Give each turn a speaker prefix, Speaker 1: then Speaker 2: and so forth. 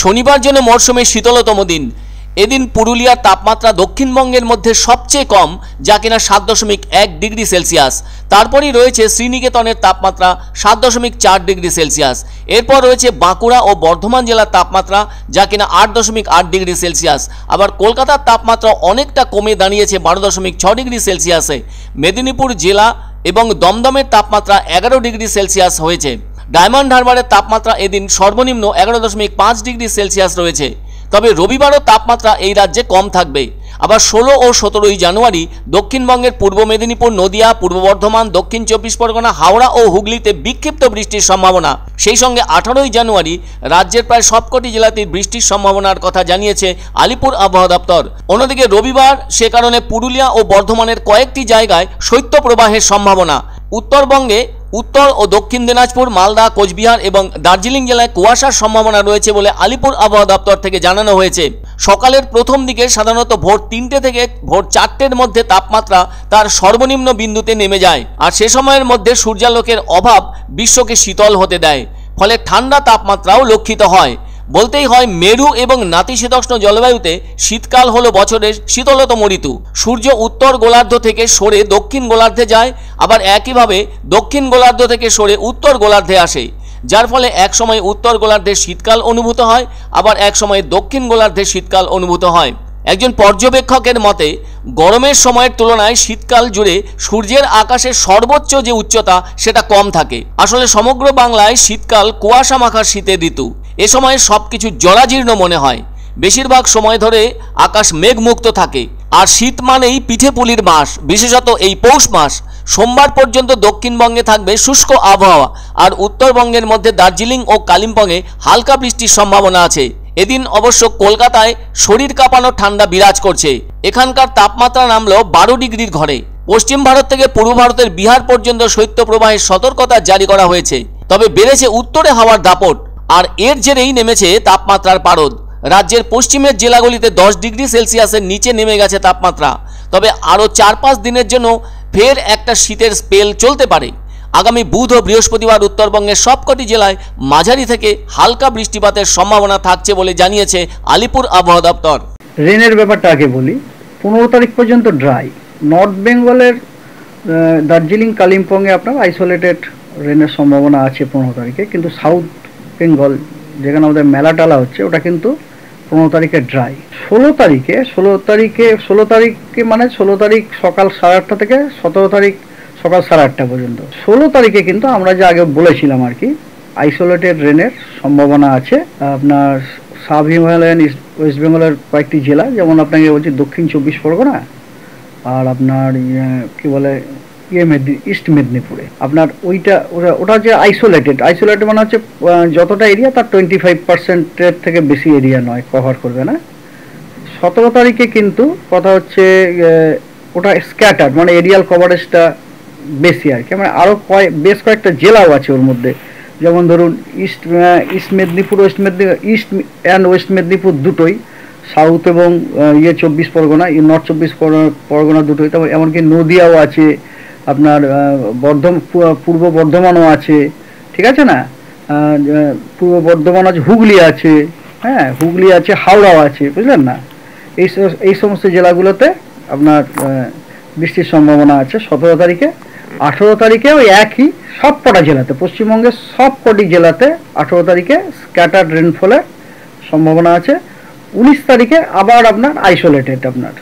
Speaker 1: শনিবার যেন মরশুমের শীতলতম দিন। এদিন পুরুলিয়ার তাপমাত্রা দক্ষিণবঙ্গের মধ্যে সবচেয়ে কম, যা কিনা 7.1 ডিগ্রি সেলসিয়াস। তারপরই রয়েছে শ্রীনিকেতনের তাপমাত্রা 7.4 ডিগ্রি সেলসিয়াস। এরপর রয়েছে বাঁকুড়া ও বর্ধমান জেলার তাপমাত্রা, যা কিনা 8.8 ডিগ্রি সেলসিয়াস। আবার কলকাতার তাপমাত্রা অনেকটা কমে দাঁড়িয়েছে 12.6 ডিগ্রি সেলসিয়াসে। মেদিনীপুর জেলা এবং দমদমের তাপমাত্রা 11 ডিগ্রি সেলসিয়াস হয়েছে। ডায়মন্ড হারবারের তাপমাত্রা এদিন সর্বনিম্ন 11.5 ডিগ্রি সেলসিয়াস রয়েছে। তবে রবিবারও তাপমাত্রা এই রাজ্যে কম থাকবে। আবার 16 ও 17 জানুয়ারি দক্ষিণবঙ্গের পূর্ব মেদিনীপুর, নদিয়া, পূর্ব বর্ধমান, দক্ষিণ 24 পরগনা, হাওড়া ও হুগলিতে বিক্ষিপ্ত বৃষ্টির সম্ভাবনা। সেই সঙ্গে 18 জানুয়ারি রাজ্যের প্রায় সবকটি জেলাতেই বৃষ্টির সম্ভাবনার কথা জানিয়েছে আলিপুর আবহাওয়া দপ্তর। অন্যদিকে রবিবার সে কারণে পুরুলিয়া ও বর্ধমানের কয়েকটি জায়গায় শৈত্যপ্রবাহের সম্ভাবনা। উত্তরবঙ্গে উত্তর ও দক্ষিণ দিনাজপুর, মালদা, কোচবিহার এবং দার্জিলিং জেলায় কুয়াশার সম্ভাবনা রয়েছে বলে আলিপুর আবহাওয়া দপ্তর থেকে জানানো হয়েছে। সকালের প্রথম দিকে সাধারণত ভোর 3টে থেকে ভোর 4টের মধ্যে তাপমাত্রা তার সর্বনিম্ন বিন্দুতে নেমে যায়, আর সে সময়ের মধ্যে সূর্যালোকের অভাব বিশ্বকে শীতল হতে দেয়, ফলে ঠান্ডা তাপমাত্রাও লক্ষিত হয়। বলতেই হয় মেরু এবং নাতিশীতোষ্ণ জলবায়ুতে শীতকাল হলো বছরের শীতলতম ঋতু। সূর্য উত্তর গোলার্ধ থেকে সরে দক্ষিণ গোলার্ধে যায়, আবার একইভাবে দক্ষিণ গোলার্ধ থেকে সরে উত্তর গোলার্ধে আসে, যার ফলে এক সময় উত্তর গোলার্ধে শীতকাল অনুভূত হয়, আবার এক সময় দক্ষিণ গোলার্ধে শীতকাল অনুভূত হয়। একজন পর্যবেক্ষকের মতে গরমের সময়ের তুলনায় শীতকাল জুড়ে সূর্যের আকাশের সর্বোচ্চ যে উচ্চতা সেটা কম থাকে। আসলে সমগ্র বাংলায় শীতকাল কুয়াশা মাখা শীতের ঋতু। এ সময় সবকিছু জরাজীর্ণ মনে হয়। বেশিরভাগ সময় ধরে আকাশ মেঘমুক্ত থাকে, আর শীত মানেই পিঠে পুলির মাস। বিশেষত এই পৌষ মাস সোমবার পর্যন্ত দক্ষিণবঙ্গে থাকবে শুষ্ক আবহাওয়া, আর উত্তরবঙ্গের মধ্যে দার্জিলিং ও কালিম্পংয়ে হালকা বৃষ্টির সম্ভাবনা আছে। এদিন অবশ্য কলকাতায় শরীর কাঁপানো ঠান্ডা বিরাজ করছে। এখানকার তাপমাত্রা নামলো 12 ডিগ্রির ঘরে। পশ্চিম ভারত থেকে পূর্ব ভারতের বিহার পর্যন্ত শৈত্যপ্রবাহের সতর্কতা জারি করা হয়েছে। তবে বেড়েছে উত্তরে হাওয়ার দাপট, আর এর জেরেই নেমেছে তাপমাত্রার পারদ। রাজ্যের পশ্চিমের জেলাগুলিতে 10 ডিগ্রি সেলসিয়াসের নিচে নেমে গেছে তাপমাত্রা। তবে আরও 4-5 দিনের জন্য ফের একটা শীতের স্পেল চলতে পারে। আগামী বুধ ও বৃহস্পতিবার উত্তরবঙ্গের সবকটি জেলায় মাঝারি থেকে হালকা বৃষ্টিপাতের সম্ভাবনা থাকছে বলে জানিয়েছে আলিপুর আবহাওয়া দপ্তর।
Speaker 2: রেনের ব্যাপারটা আগে বলি। 15 তারিখ পর্যন্ত ড্রাই। নর্থ বেঙ্গলের দার্জিলিং, কালিম্পংয়ে আপনার আইসোলেটেড রেনের সম্ভাবনা আছে 15 তারিখে, কিন্তু সাউথ বেঙ্গল যেখানে আমাদের মেলা টালা হচ্ছে ওটা কিন্তু 15 তারিখে ড্রাই। 16 তারিখ সকাল 8:30 থেকে 17 তারিখ সকাল 8:30 পর্যন্ত। 16 তারিখে কিন্তু আমরা যে আগে বলেছিলাম আর কি, আইসোলেটেড রেনের সম্ভাবনা আছে আপনার সাব হিমালয়ান ওয়েস্ট বেঙ্গলের কয়েকটি জেলা, যেমন আপনাকে বলছি দক্ষিণ 24 পরগনা, আর আপনার কি বলে ইস্ট মেদিনীপুরে। আপনার ওটা যে আইসোলেটেড মানে হচ্ছে যতটা এরিয়া তার 25% থেকে বেশি এরিয়া নয়, কভার করবে না। 17 তারিখে কিন্তু কথা হচ্ছে ওটা স্ক্যাটার্ড, মানে এরিয়াল কভারেজটা বেশি আর কি। মানে আরও বেশ কয়েকটা জেলাও আছে ওর মধ্যে, যেমন ধরুন east Medinipur, east and West Medinipur দুটোই, সাউথ এবং 24 পরগনা, নর্থ 24 পরগনা দুটোই, তারপর এমনকি নদিয়াও আছে, আপনার পূর্ব বর্ধমানও আছে, ঠিক আছে না, পূর্ব বর্ধমান আছে, হুগলি আছে, হ্যাঁ হুগলি আছে, হাওড়াও আছে, বুঝলেন না। এই সমস্ত জেলাগুলোতে আপনার বৃষ্টির সম্ভাবনা আছে 17 তারিখে। 18 তারিখে ওই একই সবকটা জেলাতে, পশ্চিমবঙ্গের সবকটি জেলাতে 18 তারিখে স্ক্যাটার্ড রেনফলের সম্ভাবনা আছে। 19 তারিখে আবার আপনার আইসোলেটেড আপনার